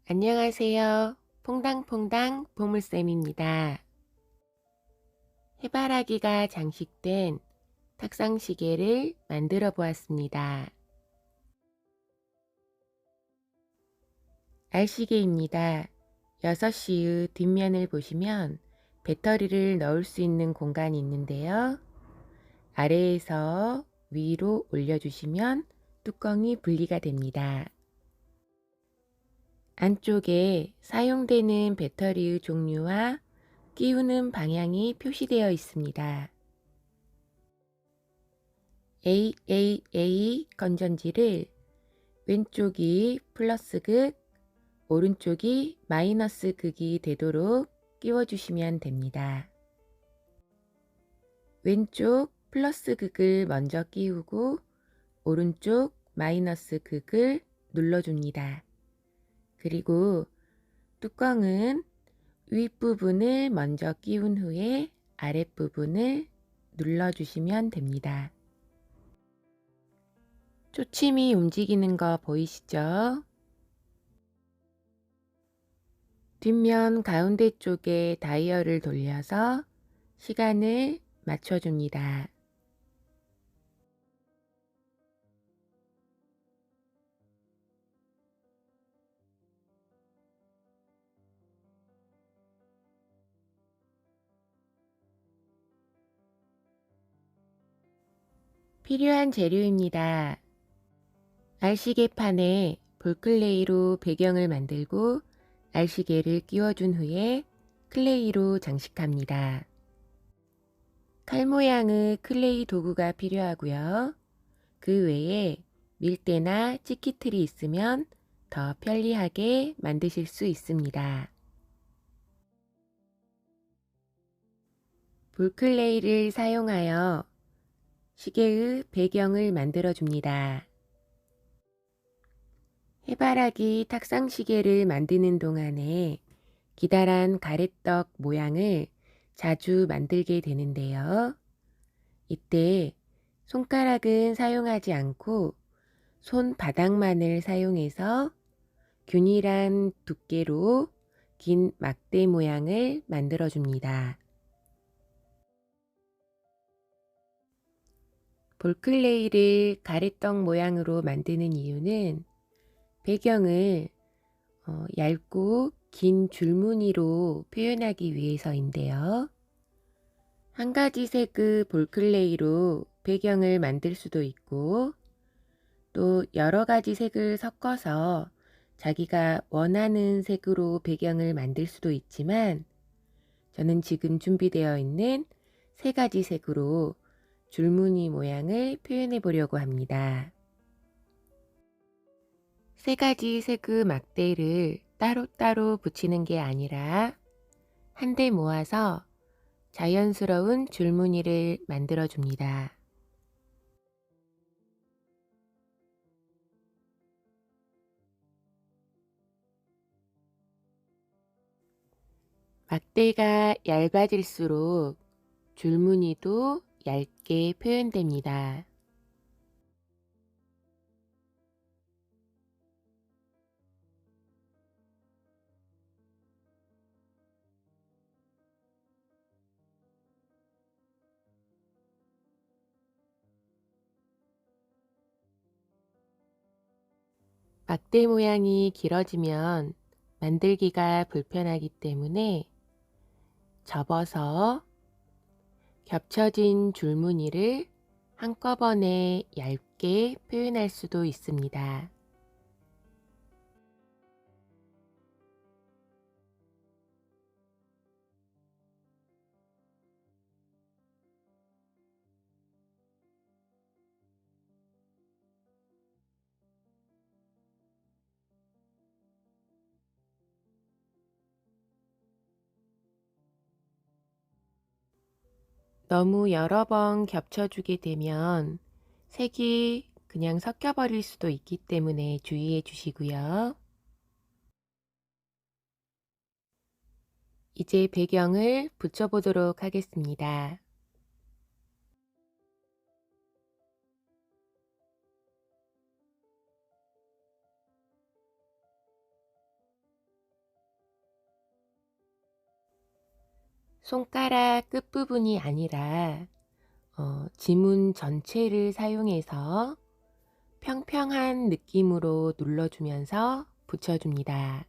안녕하세요. 퐁당퐁당 보물쌤입니다. 해바라기가 장식된 탁상시계를 만들어 보았습니다. 알시계입니다. 6시의 뒷면을 보시면 배터리를 넣을 수 있는 공간이 있는데요. 아래에서 위로 올려주시면 뚜껑이 분리가 됩니다. 안쪽에 사용되는 배터리의 종류와 끼우는 방향이 표시되어 있습니다. AAA 건전지를 왼쪽이 플러스 극, 오른쪽이 마이너스 극이 되도록 끼워주시면 됩니다. 왼쪽 플러스 극을 먼저 끼우고 오른쪽 마이너스 극을 눌러줍니다. 그리고 뚜껑은 윗부분을 먼저 끼운 후에 아랫부분을 눌러주시면 됩니다. 초침이 움직이는 거 보이시죠? 뒷면 가운데 쪽에 다이얼을 돌려서 시간을 맞춰줍니다. 필요한 재료입니다. 알시계판에 볼클레이로 배경을 만들고 알시계를 끼워준 후에 클레이로 장식합니다. 칼 모양의 클레이 도구가 필요하고요. 그 외에 밀대나 치키틀이 있으면 더 편리하게 만드실 수 있습니다. 볼클레이를 사용하여 시계의 배경을 만들어 줍니다. 해바라기 탁상시계를 만드는 동안에 기다란 가래떡 모양을 자주 만들게 되는데요. 이때 손가락은 사용하지 않고 손바닥만을 사용해서 균일한 두께로 긴 막대 모양을 만들어 줍니다. 볼클레이를 가래떡 모양으로 만드는 이유는 배경을 얇고 긴 줄무늬로 표현하기 위해서인데요. 한 가지 색의 볼클레이로 배경을 만들 수도 있고 또 여러 가지 색을 섞어서 자기가 원하는 색으로 배경을 만들 수도 있지만 저는 지금 준비되어 있는 세 가지 색으로 줄무늬 모양을 표현해 보려고 합니다. 세 가지 색의 막대를 따로따로 붙이는 게 아니라 한데 모아서 자연스러운 줄무늬를 만들어 줍니다. 막대가 얇아질수록 줄무늬도 얇게 표현됩니다. 막대 모양이 길어지면 만들기가 불편하기 때문에 접어서 겹쳐진 줄무늬를 한꺼번에 얇게 표현할 수도 있습니다. 너무 여러 번 겹쳐주게 되면 색이 그냥 섞여버릴 수도 있기 때문에 주의해 주시고요. 이제 배경을 붙여보도록 하겠습니다. 손가락 끝부분이 아니라 지문 전체를 사용해서 평평한 느낌으로 눌러주면서 붙여줍니다.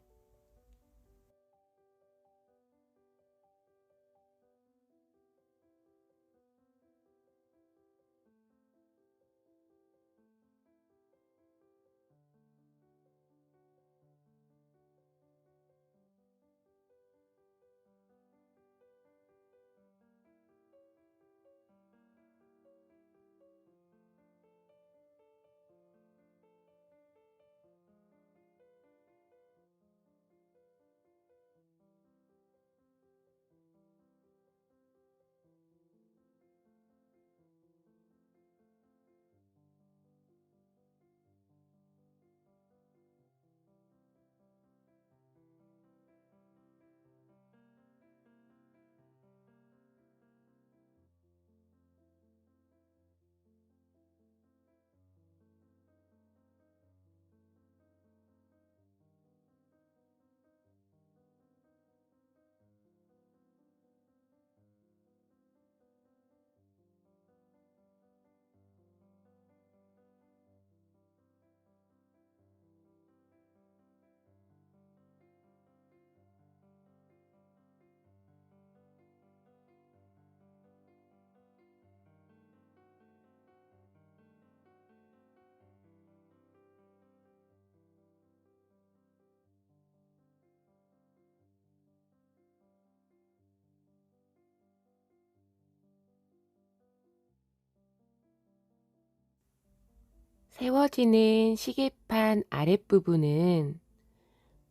세워지는 시계판 아랫부분은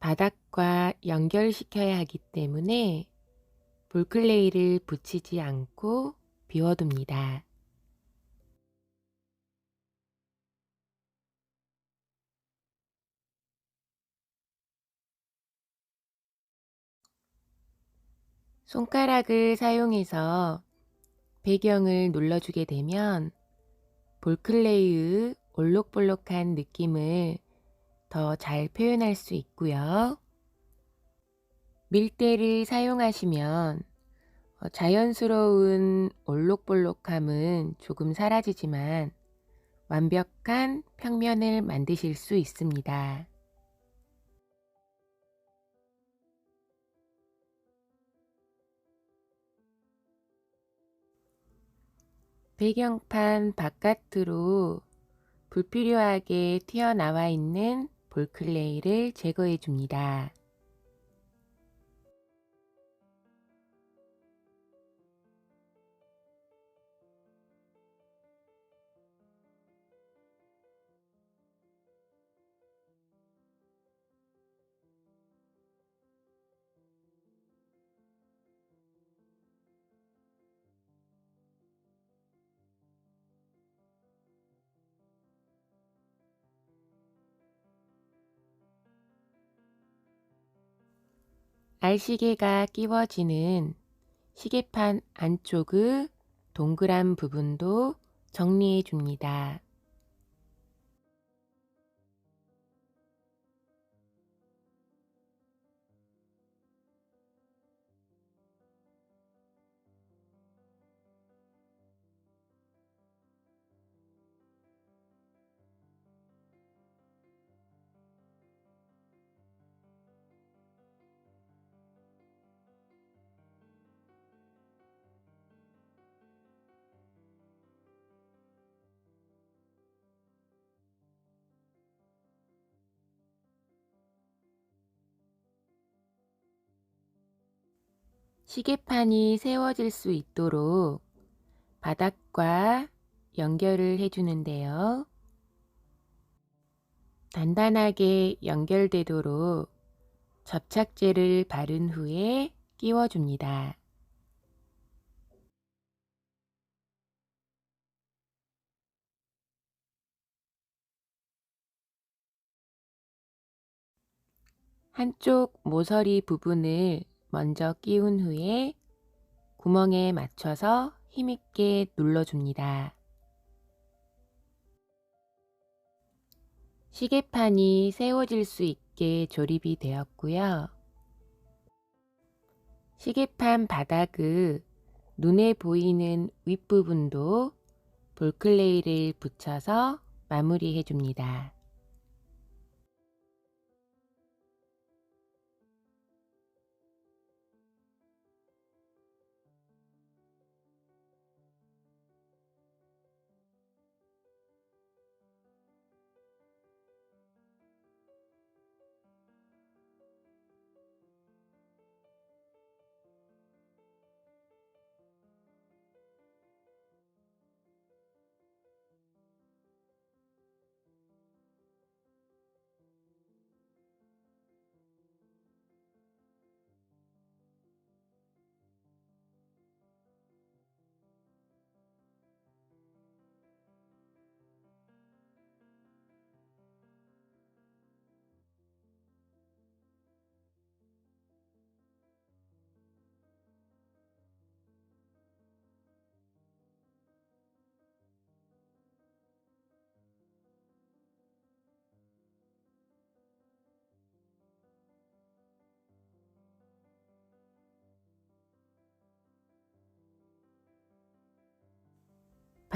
바닥과 연결시켜야 하기 때문에 볼클레이를 붙이지 않고 비워둡니다. 손가락을 사용해서 배경을 눌러주게 되면 볼클레이의 올록볼록한 느낌을 더 잘 표현할 수 있고요. 밀대를 사용하시면 자연스러운 올록볼록함은 조금 사라지지만 완벽한 평면을 만드실 수 있습니다. 배경판 바깥으로 불필요하게 튀어나와 있는 볼클레이를 제거해 줍니다. 알시계가 끼워지는 시계판 안쪽의 동그란 부분도 정리해 줍니다. 시계판이 세워질 수 있도록 바닥과 연결을 해주는데요. 단단하게 연결되도록 접착제를 바른 후에 끼워줍니다. 한쪽 모서리 부분을 먼저 끼운 후에 구멍에 맞춰서 힘있게 눌러줍니다. 시계판이 세워질 수 있게 조립이 되었고요. 시계판 바닥의 눈에 보이는 윗부분도 볼클레이를 붙여서 마무리해 줍니다.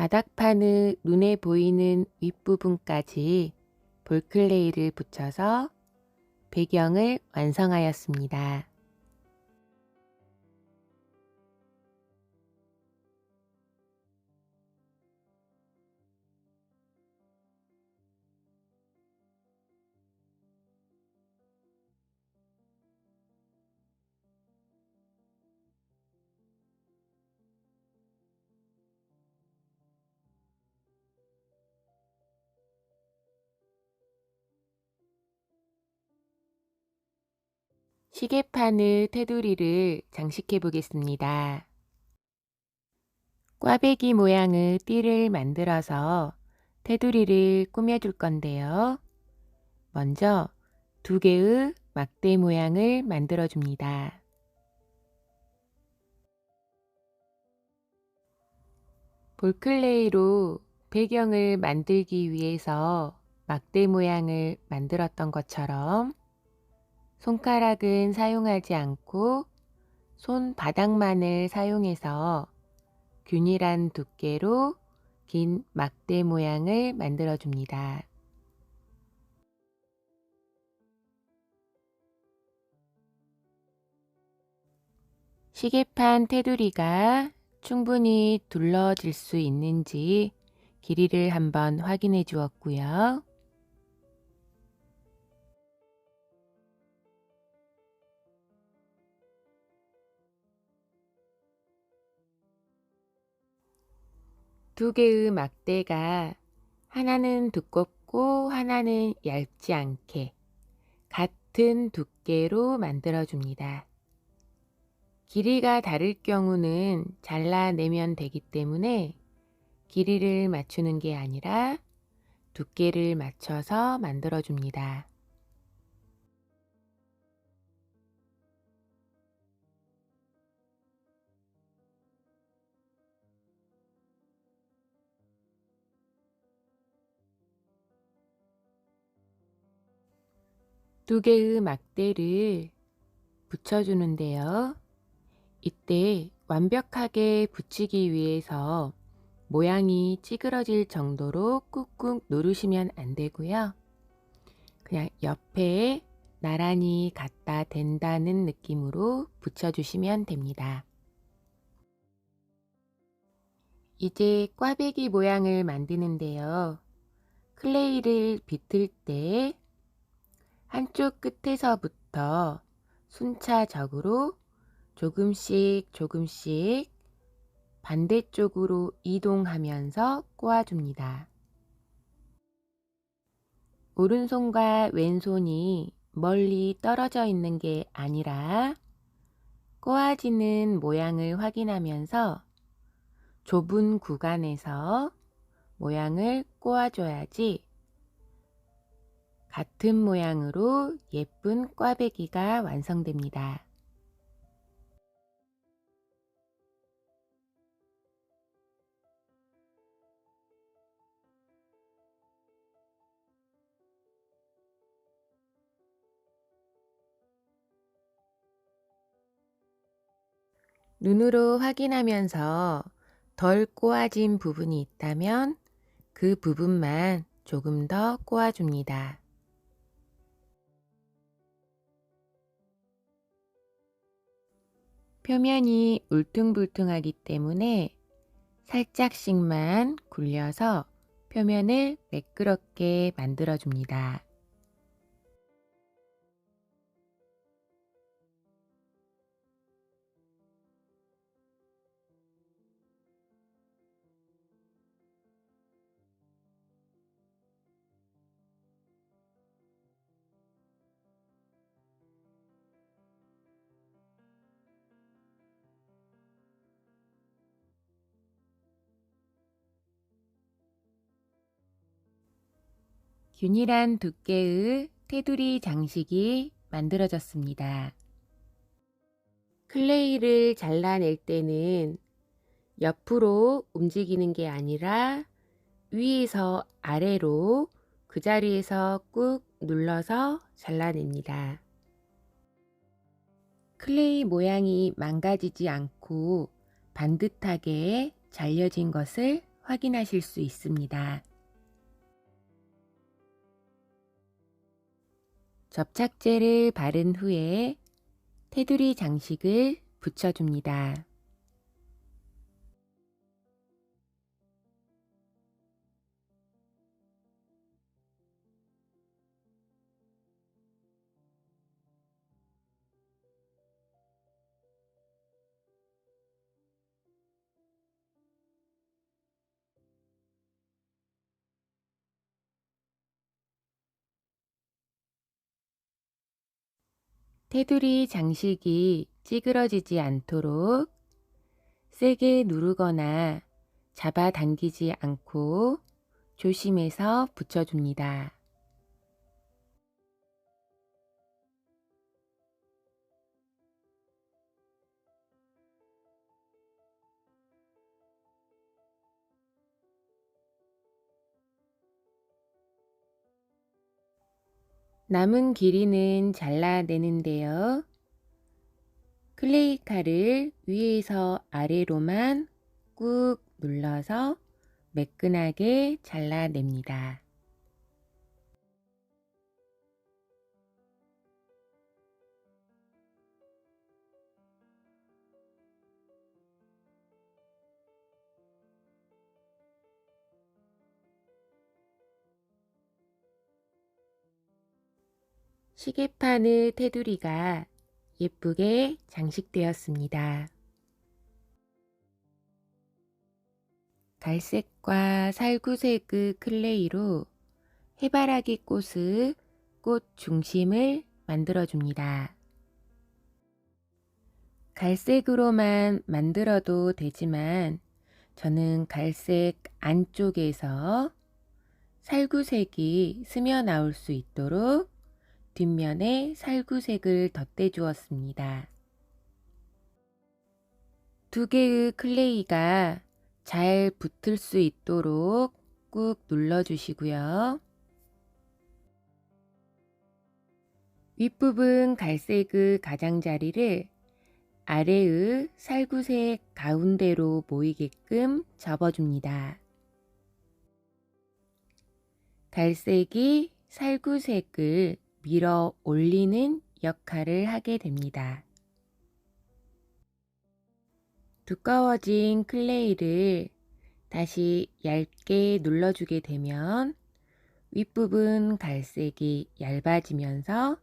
바닥판의 눈에 보이는 윗부분까지 볼클레이를 붙여서 배경을 완성하였습니다. 시계판의 테두리를 장식해 보겠습니다. 꽈배기 모양의 띠를 만들어서 테두리를 꾸며줄 건데요. 먼저 2개의 막대 모양을 만들어 줍니다. 볼클레이로 배경을 만들기 위해서 막대 모양을 만들었던 것처럼 손가락은 사용하지 않고 손바닥만을 사용해서 균일한 두께로 긴 막대 모양을 만들어 줍니다. 시계판 테두리가 충분히 둘러질 수 있는지 길이를 한번 확인해 주었고요. 두 개의 막대가 하나는 두껍고 하나는 얇지 않게 같은 두께로 만들어 줍니다. 길이가 다를 경우는 잘라내면 되기 때문에 길이를 맞추는 게 아니라 두께를 맞춰서 만들어 줍니다. 두 개의 막대를 붙여주는데요. 이때 완벽하게 붙이기 위해서 모양이 찌그러질 정도로 꾹꾹 누르시면 안 되고요. 그냥 옆에 나란히 갖다 댄다는 느낌으로 붙여주시면 됩니다. 이제 꽈배기 모양을 만드는데요. 클레이를 빗을 때 한쪽 끝에서부터 순차적으로 조금씩 반대쪽으로 이동하면서 꼬아줍니다. 오른손과 왼손이 멀리 떨어져 있는 게 아니라 꼬아지는 모양을 확인하면서 좁은 구간에서 모양을 꼬아줘야지 같은 모양으로 예쁜 꽈배기가 완성됩니다. 눈으로 확인하면서 덜 꼬아진 부분이 있다면 그 부분만 조금 더 꼬아줍니다. 표면이 울퉁불퉁하기 때문에 살짝씩만 굴려서 표면을 매끄럽게 만들어줍니다. 균일한 두께의 테두리 장식이 만들어졌습니다. 클레이를 잘라낼 때는 옆으로 움직이는 게 아니라 위에서 아래로 그 자리에서 꾹 눌러서 잘라냅니다. 클레이 모양이 망가지지 않고 반듯하게 잘려진 것을 확인하실 수 있습니다. 접착제를 바른 후에 테두리 장식을 붙여줍니다. 테두리 장식이 찌그러지지 않도록 세게 누르거나 잡아당기지 않고 조심해서 붙여줍니다. 남은 길이는 잘라내는데요. 클레이 칼을 위에서 아래로만 꾹 눌러서 매끈하게 잘라냅니다. 시계판의 테두리가 예쁘게 장식되었습니다. 갈색과 살구색의 클레이로 해바라기 꽃의 꽃 중심을 만들어줍니다. 갈색으로만 만들어도 되지만 저는 갈색 안쪽에서 살구색이 스며 나올 수 있도록 뒷면에 살구색을 덧대 주었습니다. 두 개의 클레이가 잘 붙을 수 있도록 꾹 눌러 주시고요. 윗부분 갈색의 가장자리를 아래의 살구색 가운데로 모이게끔 접어줍니다. 갈색이 살구색을 밀어 올리는 역할을 하게 됩니다. 두꺼워진 클레이를 다시 얇게 눌러주게 되면 윗부분 갈색이 얇아지면서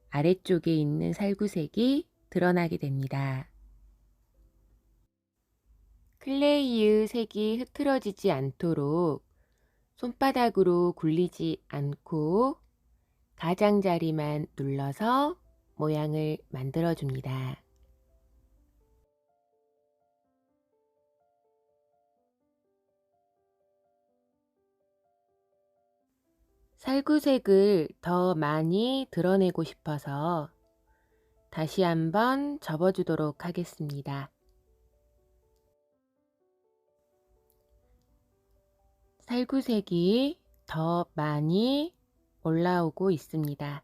아래쪽에 있는 살구색이 드러나게 됩니다. 클레이의 색이 흐트러지지 않도록 손바닥으로 굴리지 않고 가장자리만 눌러서 모양을 만들어 줍니다. 살구색을 더 많이 드러내고 싶어서 다시 한번 접어주도록 하겠습니다. 살구색이 더 많이 올라오고 있습니다.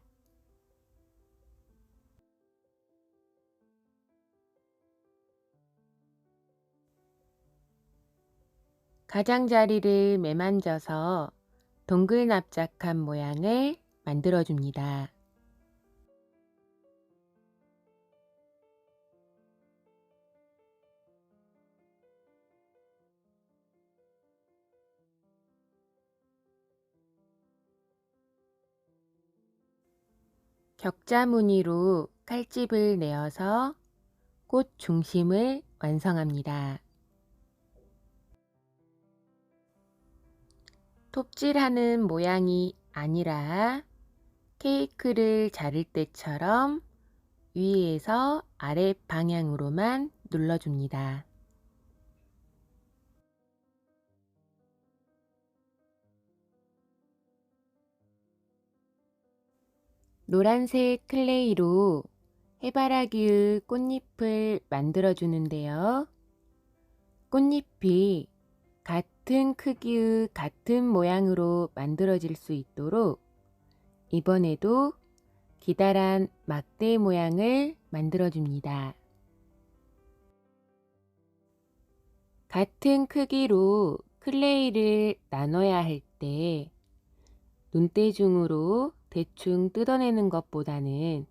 가장자리를 매만져서 동글납작한 모양을 만들어줍니다. 격자 무늬로 칼집을 내어서 꽃 중심을 완성합니다. 톱질하는 모양이 아니라 케이크를 자를 때처럼 위에서 아래 방향으로만 눌러줍니다. 노란색 클레이로 해바라기의 꽃잎을 만들어 주는데요. 꽃잎이 같은 크기의 같은 모양으로 만들어질 수 있도록 이번에도 기다란 막대 모양을 만들어 줍니다. 같은 크기로 클레이를 나눠야 할 때 눈대중으로 대충 뜯어내는 것보다는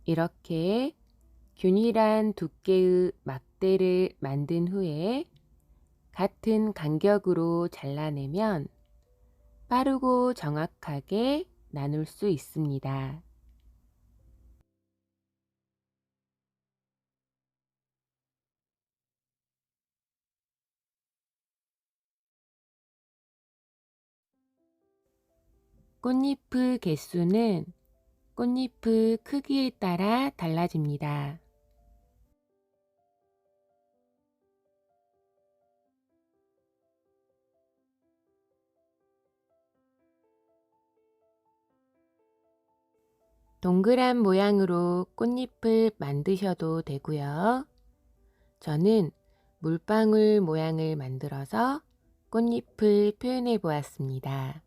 이렇게 균일한 두께의 막대를 만든 후에 같은 간격으로 잘라내면 빠르고 정확하게 나눌 수 있습니다. 꽃잎의 개수는 꽃잎의 크기에 따라 달라집니다. 동그란 모양으로 꽃잎을 만드셔도 되고요. 저는 물방울 모양을 만들어서 꽃잎을 표현해 보았습니다.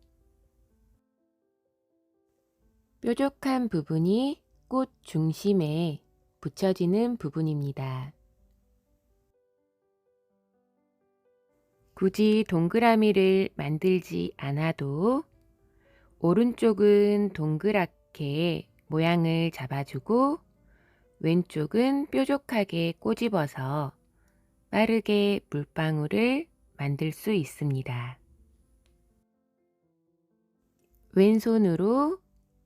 뾰족한 부분이 꽃 중심에 붙여지는 부분입니다. 굳이 동그라미를 만들지 않아도 오른쪽은 동그랗게 모양을 잡아주고 왼쪽은 뾰족하게 꼬집어서 빠르게 물방울을 만들 수 있습니다. 왼손으로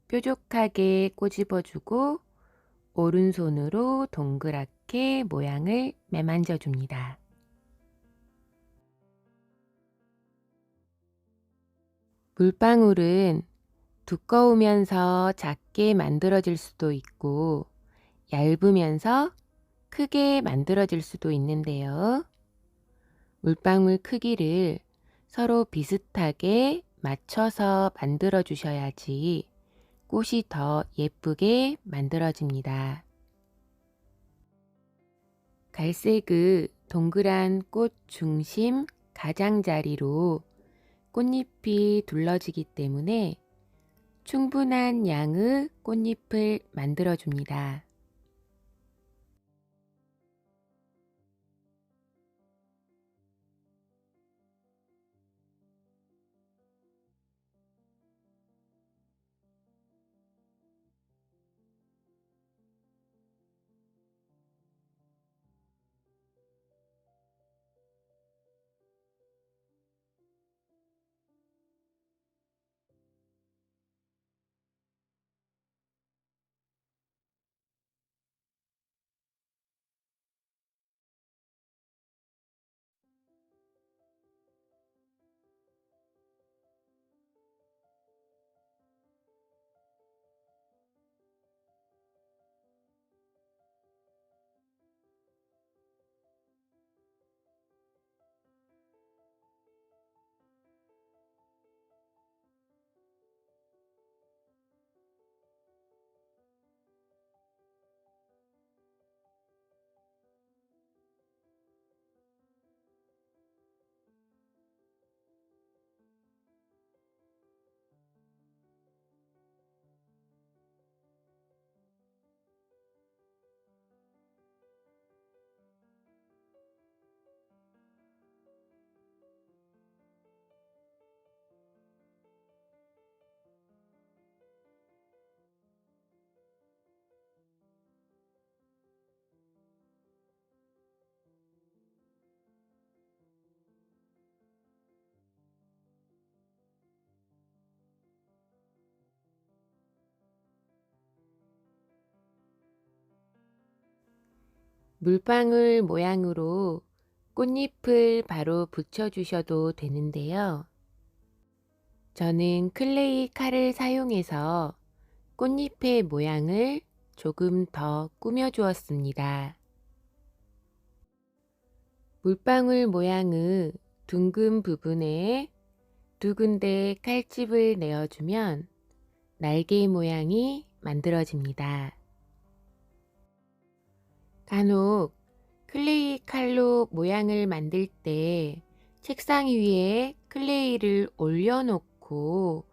뾰족하게 꼬집어주고 오른손으로 동그랗게 모양을 매만져 줍니다. 물방울은 두꺼우면서 작게 만들어질 수도 있고 얇으면서 크게 만들어질 수도 있는데요. 물방울 크기를 서로 비슷하게 맞춰서 만들어 주셔야지 꽃이 더 예쁘게 만들어집니다. 갈색의 동그란 꽃 중심 가장자리로 꽃잎이 둘러지기 때문에 충분한 양의 꽃잎을 만들어 줍니다. 물방울 모양으로 꽃잎을 바로 붙여주셔도 되는데요. 저는 클레이 칼을 사용해서 꽃잎의 모양을 조금 더 꾸며주었습니다. 물방울 모양의 둥근 부분에 두 군데 칼집을 내어주면 날개 모양이 만들어집니다. 간혹 클레이 칼로 모양을 만들 때 책상 위에 클레이를 올려놓고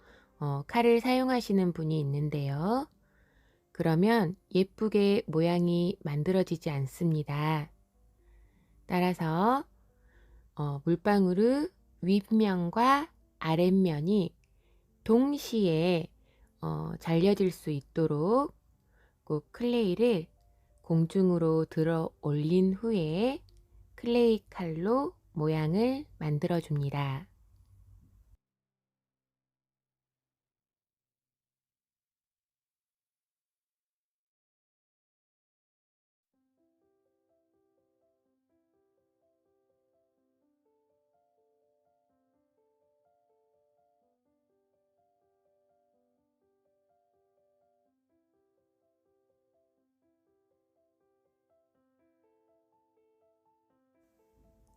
칼을 사용하시는 분이 있는데요. 그러면 예쁘게 모양이 만들어지지 않습니다. 따라서 물방울의 윗면과 아랫면이 동시에 잘려질 수 있도록 꼭 클레이를 공중으로 들어 올린 후에 클레이 칼로 모양을 만들어 줍니다.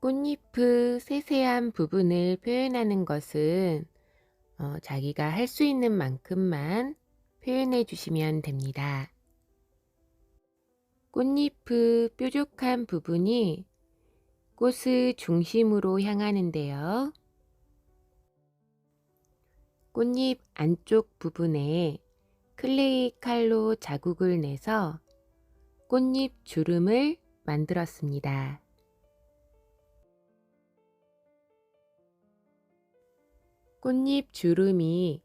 꽃잎의 세세한 부분을 표현하는 것은 자기가 할 수 있는 만큼만 표현해 주시면 됩니다. 꽃잎의 뾰족한 부분이 꽃의 중심으로 향하는데요. 꽃잎 안쪽 부분에 클레이 칼로 자국을 내서 꽃잎 주름을 만들었습니다. 꽃잎 주름이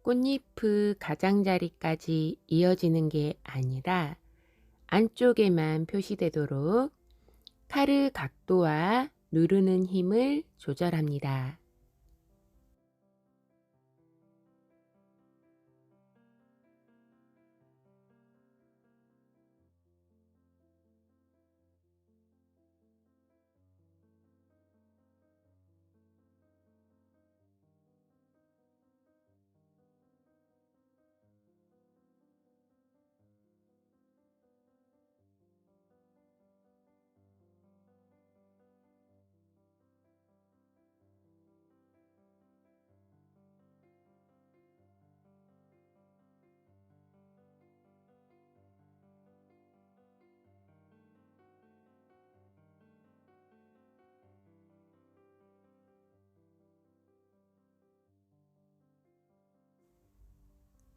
꽃잎의 가장자리까지 이어지는 게 아니라 안쪽에만 표시되도록 칼의 각도와 누르는 힘을 조절합니다.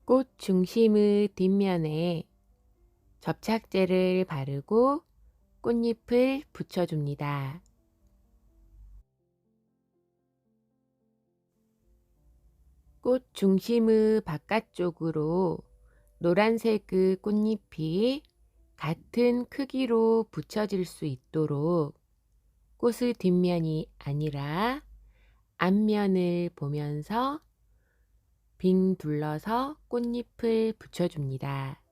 꽃 중심의 뒷면에 접착제를 바르고 꽃잎을 붙여줍니다. 꽃 중심의 바깥쪽으로 노란색의 꽃잎이 같은 크기로 붙여질 수 있도록 꽃의 뒷면이 아니라 앞면을 보면서 빙 둘러서 꽃잎을 붙여줍니다.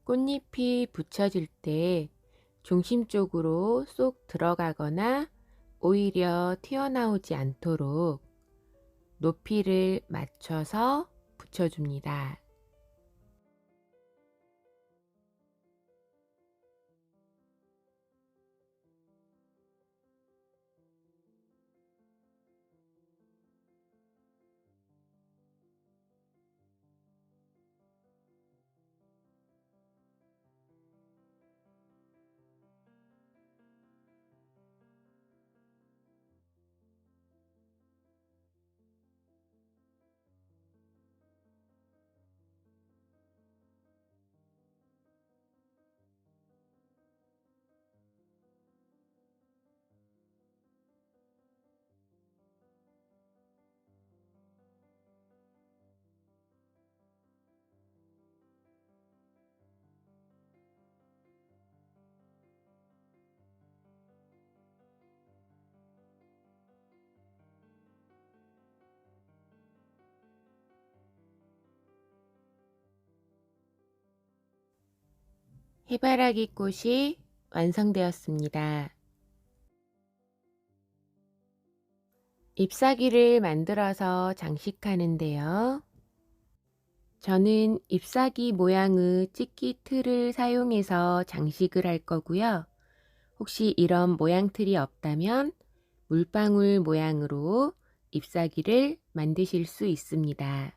꽃잎이 붙여질 때 중심 쪽으로 쏙 들어가거나 오히려 튀어나오지 않도록 높이를 맞춰서 붙여줍니다. 해바라기 꽃이 완성되었습니다. 잎사귀를 만들어서 장식하는데요. 저는 잎사귀 모양의 찍기 틀을 사용해서 장식을 할 거고요. 혹시 이런 모양 틀이 없다면 물방울 모양으로 잎사귀를 만드실 수 있습니다.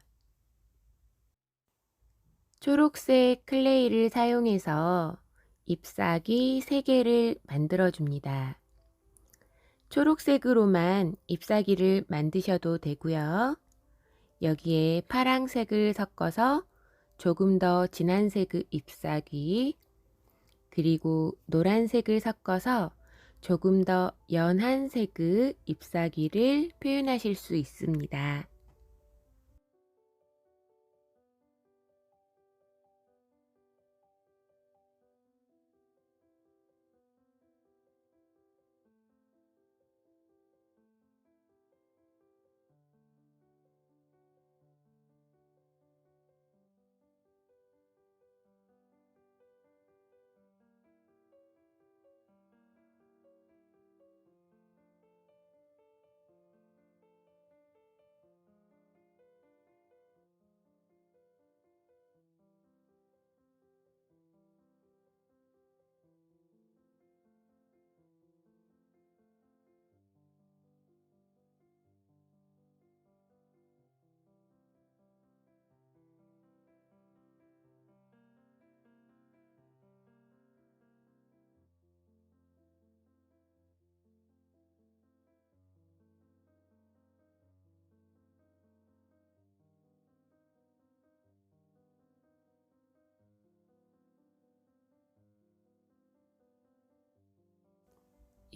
초록색 클레이를 사용해서 잎사귀 3개를 만들어 줍니다. 초록색으로만 잎사귀를 만드셔도 되고요. 여기에 파란색을 섞어서 조금 더 진한 색의 잎사귀, 그리고 노란색을 섞어서 조금 더 연한 색의 잎사귀를 표현하실 수 있습니다.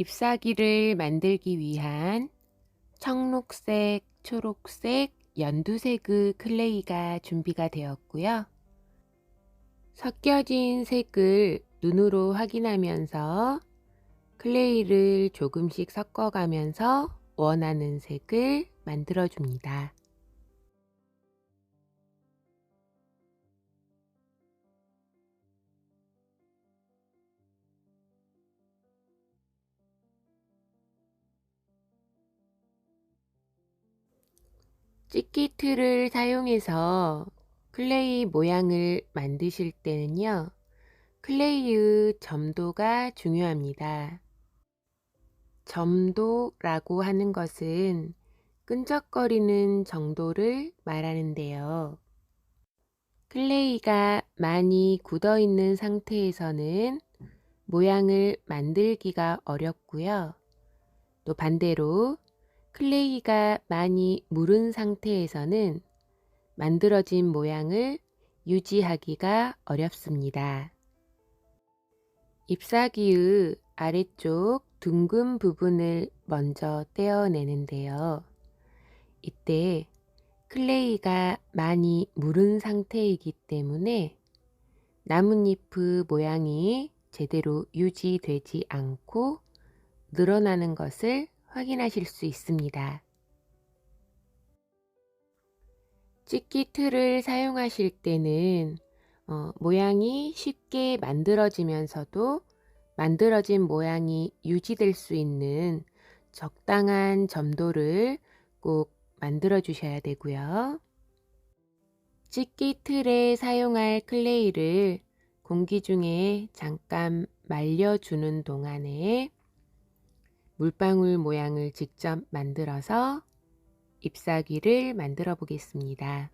잎사귀를 만들기 위한 청록색, 초록색, 연두색의 클레이가 준비가 되었고요. 섞여진 색을 눈으로 확인하면서 클레이를 조금씩 섞어가면서 원하는 색을 만들어 줍니다. 찍기 틀을 사용해서 클레이 모양을 만드실 때는요, 클레이의 점도가 중요합니다. 점도라고 하는 것은 끈적거리는 정도를 말하는데요. 클레이가 많이 굳어 있는 상태에서는 모양을 만들기가 어렵고요. 또 반대로 클레이가 많이 무른 상태에서는 만들어진 모양을 유지하기가 어렵습니다. 잎사귀의 아래쪽 둥근 부분을 먼저 떼어내는데요. 이때 클레이가 많이 무른 상태이기 때문에 나뭇잎의 모양이 제대로 유지되지 않고 늘어나는 것을 확인하실 수 있습니다. 찍기 틀을 사용하실 때는 모양이 쉽게 만들어지면서도 만들어진 모양이 유지될 수 있는 적당한 점도를 꼭 만들어 주셔야 되고요. 찍기 틀에 사용할 클레이를 공기 중에 잠깐 말려주는 동안에 물방울 모양을 직접 만들어서 잎사귀를 만들어 보겠습니다.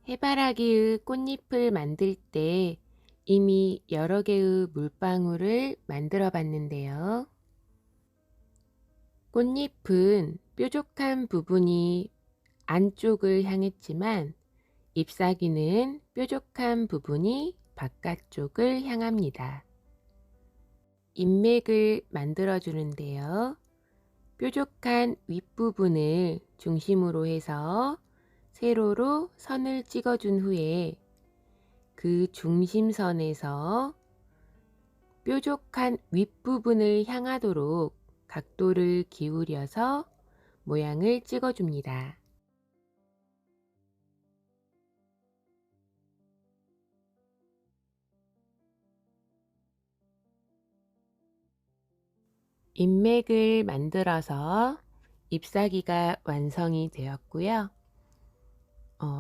해바라기의 꽃잎을 만들 때 이미 여러 개의 물방울을 만들어 봤는데요. 꽃잎은 뾰족한 부분이 안쪽을 향했지만 잎사귀는 뾰족한 부분이 바깥쪽을 향합니다. 잎맥을 만들어 주는데요. 뾰족한 윗부분을 중심으로 해서 세로로 선을 찍어준 후에 그 중심선에서 뾰족한 윗부분을 향하도록 각도를 기울여서 모양을 찍어줍니다. 인맥을 만들어서 잎사귀가 완성이 되었고요.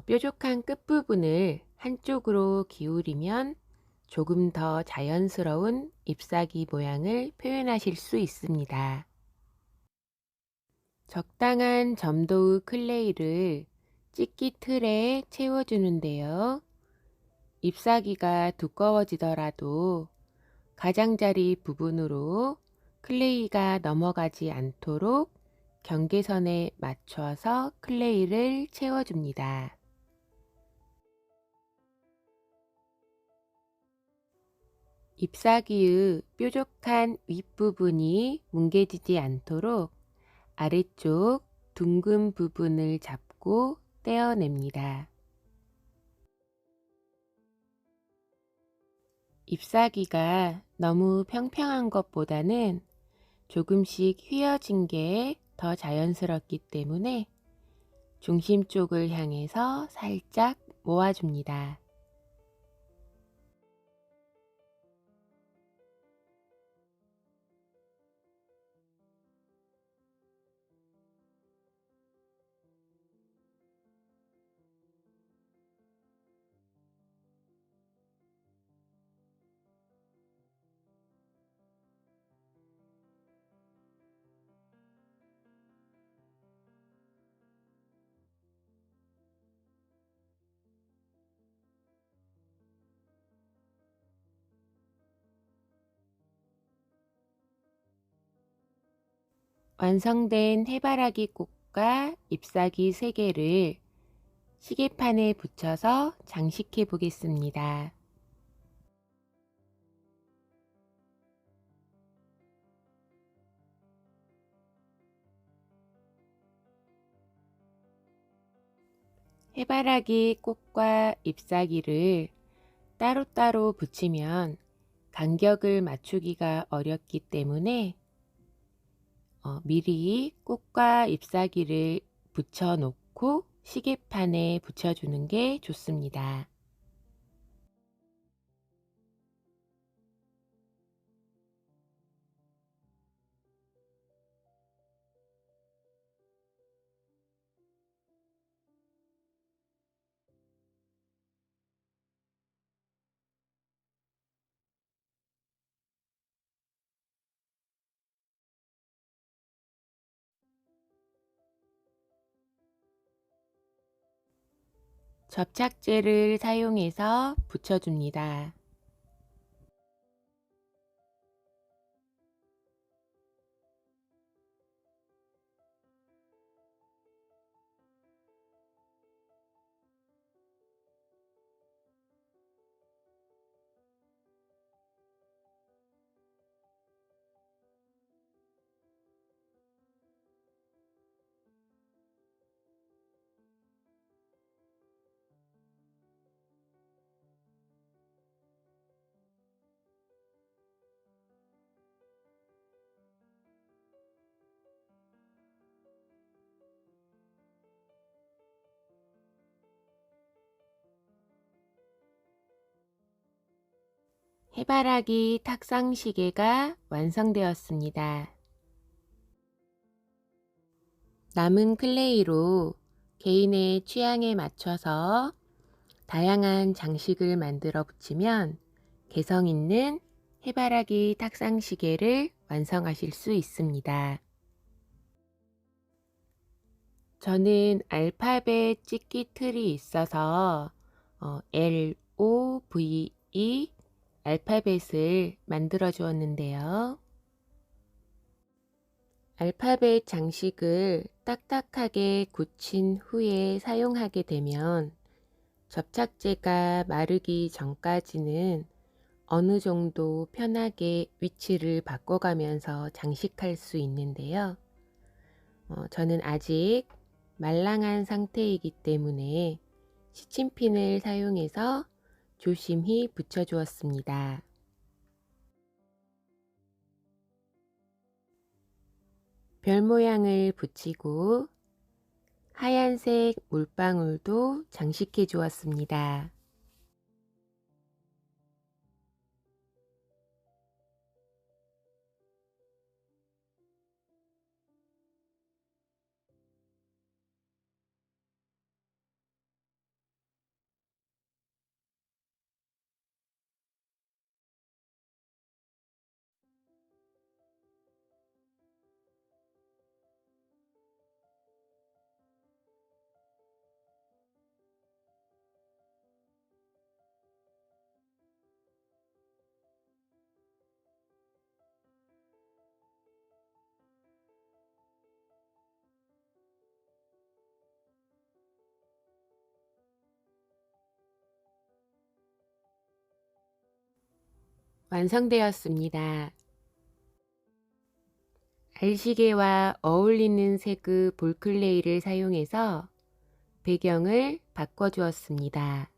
뾰족한 끝부분을 한쪽으로 기울이면 조금 더 자연스러운 잎사귀 모양을 표현하실 수 있습니다. 적당한 점도의 클레이를 찍기 틀에 채워주는데요. 잎사귀가 두꺼워지더라도 가장자리 부분으로 클레이가 넘어가지 않도록 경계선에 맞춰서 클레이를 채워줍니다. 잎사귀의 뾰족한 윗부분이 뭉개지지 않도록 아래쪽 둥근 부분을 잡고 떼어냅니다. 잎사귀가 너무 평평한 것보다는 조금씩 휘어진 게 더 자연스럽기 때문에 중심 쪽을 향해서 살짝 모아줍니다. 완성된 해바라기 꽃과 잎사귀 3개를 시계판에 붙여서 장식해 보겠습니다. 해바라기 꽃과 잎사귀를 따로따로 붙이면 간격을 맞추기가 어렵기 때문에 미리 꽃과 잎사귀를 붙여 놓고 시계판에 붙여주는 게 좋습니다. 접착제를 사용해서 붙여줍니다. 해바라기 탁상시계가 완성되었습니다. 남은 클레이로 개인의 취향에 맞춰서 다양한 장식을 만들어 붙이면 개성 있는 해바라기 탁상시계를 완성하실 수 있습니다. 저는 알파벳 찍기 틀이 있어서 LOVE 알파벳을 만들어 주었는데요. 알파벳 장식을 딱딱하게 굳힌 후에 사용하게 되면 접착제가 마르기 전까지는 어느 정도 편하게 위치를 바꿔가면서 장식할 수 있는데요. 저는 아직 말랑한 상태이기 때문에 시침핀을 사용해서 조심히 붙여 주었습니다. 별 모양을 붙이고 하얀색 물방울도 장식해 주었습니다. 완성되었습니다. 알시계와 어울리는 색의 볼클레이를 사용해서 배경을 바꿔주었습니다.